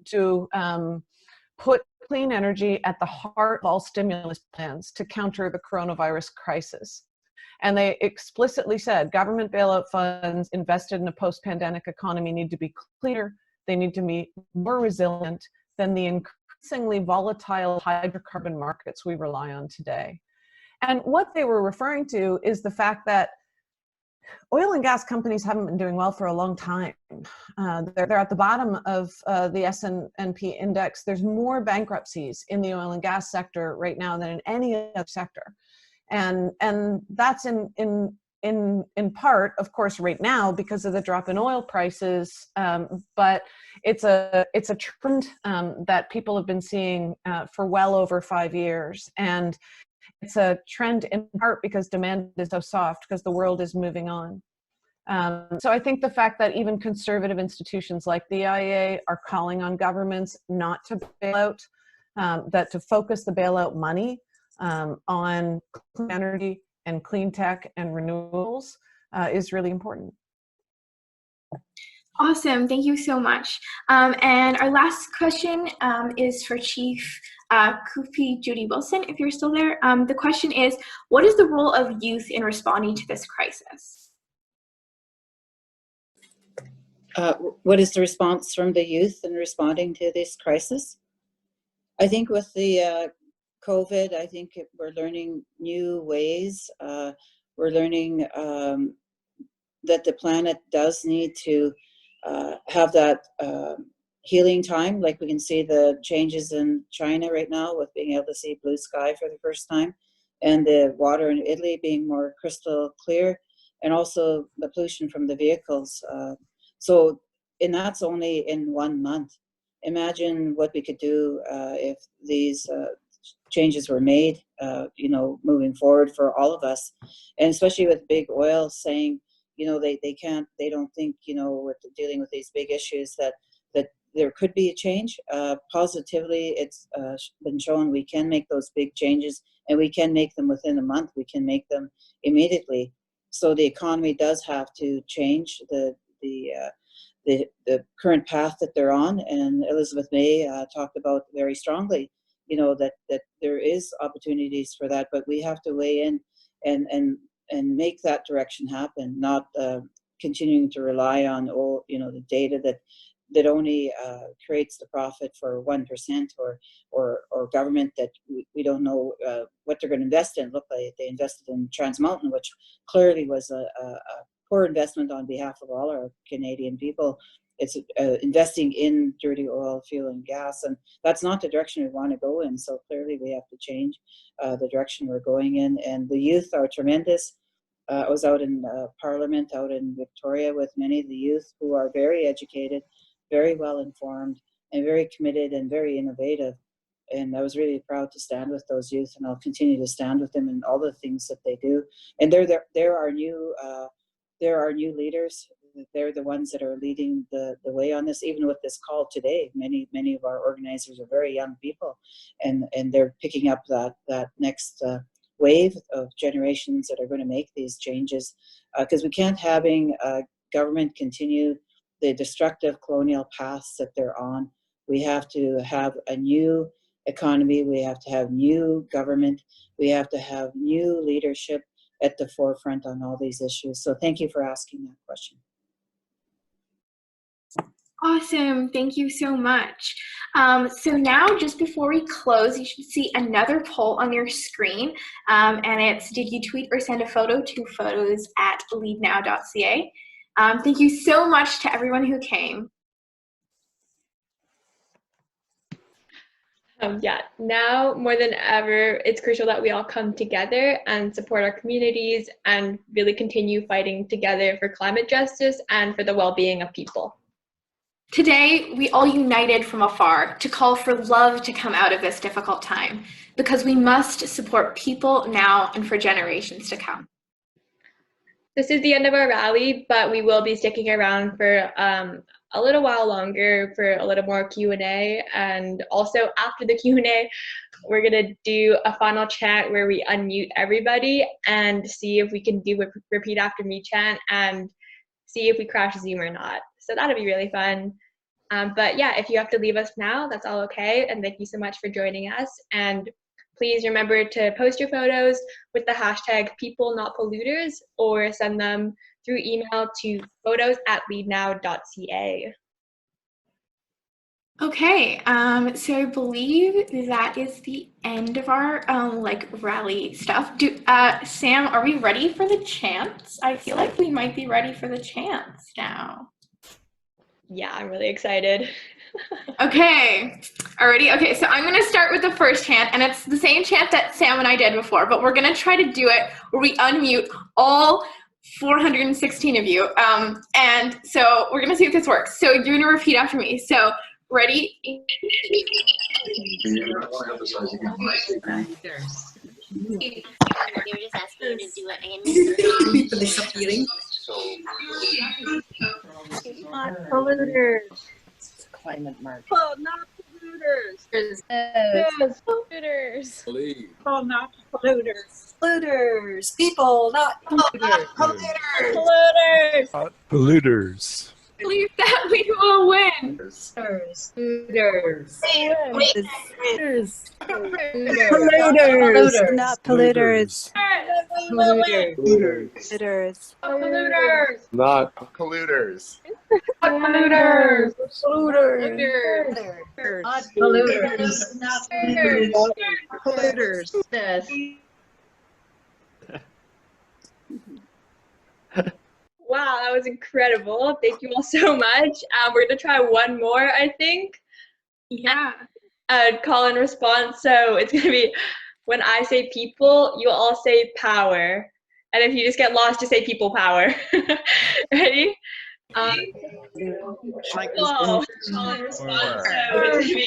to put clean energy at the heart of all stimulus plans to counter the coronavirus crisis. And they explicitly said government bailout funds invested in a post-pandemic economy need to be cleaner, they need to be more resilient than the increasingly volatile hydrocarbon markets we rely on today. And what they were referring to is the fact that oil and gas companies haven't been doing well for a long time. They're at the bottom of the S&P index. There's more bankruptcies in the oil and gas sector right now than in any other sector. And that's in part, of course, right now because of the drop in oil prices, but it's a trend that people have been seeing for well over 5 years. And it's a trend in part because demand is so soft because the world is moving on. So I think the fact that even conservative institutions like the IEA are calling on governments not to bail out, that to focus the bailout money on clean energy and clean tech and renewables is really important. Awesome, thank you so much. And our last question is for Chief Kupi Judy Wilson, if you're still there. The question is, what is the role of youth in responding to this crisis? What is the response from the youth in responding to this crisis? I think with the COVID, I think we're learning new ways. We're learning that the planet does need to have that healing time. Like we can see the changes in China right now with being able to see blue sky for the first time, and the water in Italy being more crystal clear, and also the pollution from the vehicles. And that's only in 1 month. Imagine what we could do if these changes were made, moving forward for all of us, and especially with big oil saying, they don't think, with dealing with these big issues that there could be a change. Positively, it's been shown we can make those big changes, and we can make them within a month. We can make them immediately. So the economy does have to change the current path that they're on. And Elizabeth May talked about very strongly, that there is opportunities for that, but we have to weigh in and make that direction happen, not continuing to rely on the data that only creates the profit for 1% or government that we don't know what they're going to invest in. Look, like they invested in Trans Mountain, which clearly was a poor investment on behalf of all our Canadian people. It's investing in dirty oil, fuel, and gas, and that's not the direction we want to go in. So clearly we have to change the direction we're going in. And the youth are tremendous. I was out in Parliament, out in Victoria, with many of the youth who are very educated, very well informed, and very committed and very innovative. And I was really proud to stand with those youth, and I'll continue to stand with them in all the things that they do. And they're our new leaders. they're the ones that are leading the way on this. Even with this call today, many of our organizers are very young people, and they're picking up that next wave of generations that are going to make these changes, because we can't having government continue the destructive colonial paths that they're on. We have to have a new economy. We have to have new government. We have to have new leadership at the forefront on all these issues. So thank you for asking that question. Awesome, thank you so much. So now, just before we close, you should see another poll on your screen, and it's, did you tweet or send a photo to photos@leadnow.ca? Thank you so much to everyone who came. Yeah, now more than ever, it's crucial that we all come together and support our communities and really continue fighting together for climate justice and for the well-being of people. Today, we all united from afar to call for love to come out of this difficult time, because we must support people now and for generations to come. This is the end of our rally, but we will be sticking around for a little while longer for a little more Q&A. And also after the Q&A, we're gonna do a final chant where we unmute everybody and see if we can do a repeat after me chant and see if we crash Zoom or not. So that'll be really fun. But yeah, if you have to leave us now, that's all okay. And thank you so much for joining us. And please remember to post your photos with the hashtag #PeopleNotPolluters, or send them through email to photos@leadnow.ca. Okay, so I believe that is the end of our rally stuff. Sam, are we ready for the chants? I feel like we might be ready for the chants now. Yeah, I'm really excited. Okay, already? Okay, so I'm gonna start with the first chant, and it's the same chant that Sam and I did before, but we're gonna try to do it where we unmute all 416 of you. And so we're gonna see if this works. So you're gonna repeat after me. So ready? They were just asking you to do it. Not polluters. Climate march. Oh, not polluters. Polluters. Oh, not polluters. Polluters. People, not polluters. Polluters. Polluters. Believe that we will win. Polluters. Polluters, not polluters. Polluters. Polluters. Not polluters. Polluters. Polluters. Not polluters. Polluters. Wow, that was incredible. Thank you all so much. We're gonna try one more, I think. Yeah. Call and response. So it's gonna be, when I say people, you all say power. And if you just get lost, just say people power. Ready? Call and response. So it's gonna be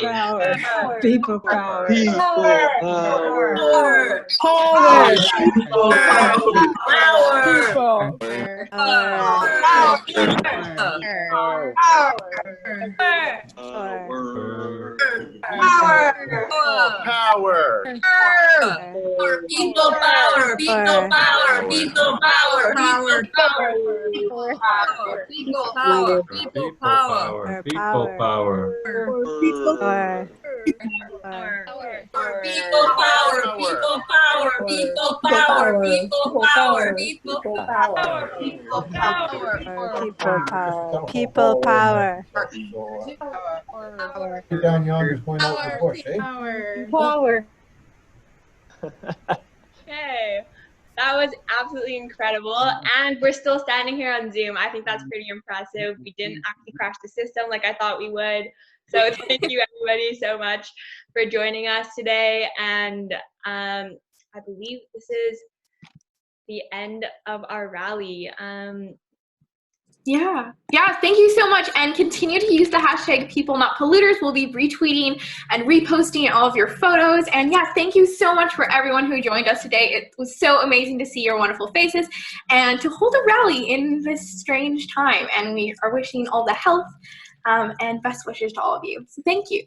People power. People power. You're down yonder point out the bush, eh? Power. Okay, that was absolutely incredible. And we're still standing here on Zoom. I think that's pretty impressive. We didn't actually crash the system like I thought we would. So thank you everybody so much for joining us today. And I believe this is the end of our rally. Yeah, thank you so much, and continue to use the hashtag People Not Polluters. We'll be retweeting and reposting all of your photos. And yeah, thank you so much for everyone who joined us today. It was so amazing to see your wonderful faces and to hold a rally in this strange time. And we are wishing all the health and best wishes to all of you. So thank you.